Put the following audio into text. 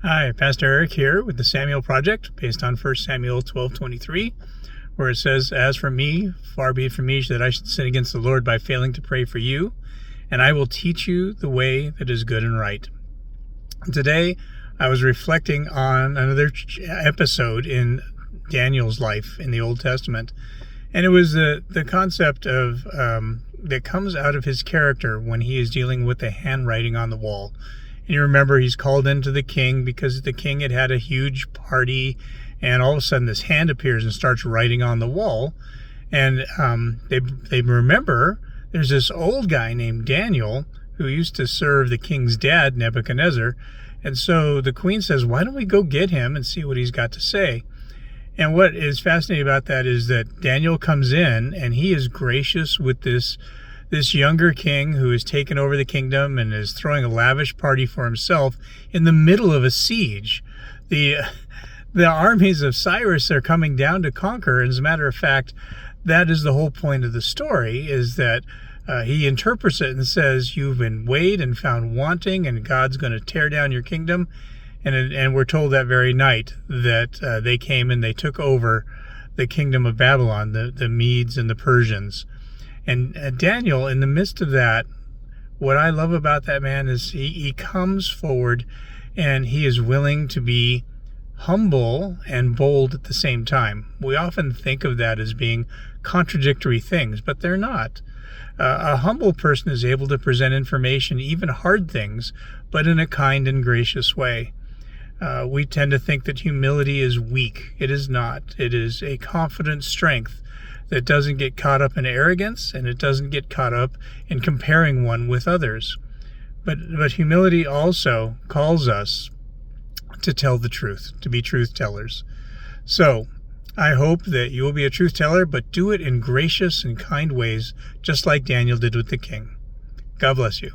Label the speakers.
Speaker 1: Hi, Pastor Eric here with the Samuel Project, based on 1 Samuel 12:23, where it says, "As for me, far be it from me that I should sin against the Lord by failing to pray for you, and I will teach you the way that is good and right." Today, I was reflecting on another episode in Daniel's life in the Old Testament, and it was the concept of that comes out of his character when he is dealing with the handwriting on the wall. And you remember he's called into the king because the king had had a huge party, and all of a sudden this hand appears and starts writing on the wall. And they remember there's this old guy named Daniel who used to serve the king's dad, Nebuchadnezzar. And so the queen says, why don't we go get him and see what he's got to say? And what is fascinating about that is that Daniel comes in and he is gracious with this younger king who has taken over the kingdom and is throwing a lavish party for himself in the middle of a siege. The armies of Cyrus are coming down to conquer. And as a matter of fact, that is the whole point of the story, is that he interprets it and says, you've been weighed and found wanting, and God's going to tear down your kingdom. And we're told that very night that they came and they took over the kingdom of Babylon, the Medes and the Persians. And Daniel, in the midst of that, what I love about that man is he comes forward and he is willing to be humble and bold at the same time. We often think of that as being contradictory things, but they're not. A humble person is able to present information, even hard things, but in a kind and gracious way. We tend to think that humility is weak. It is not. It is a confident strength that doesn't get caught up in arrogance, and it doesn't get caught up in comparing one with others. But humility also calls us to tell the truth, to be truth tellers. So I hope that you will be a truth teller, but do it in gracious and kind ways, just like Daniel did with the king. God bless you.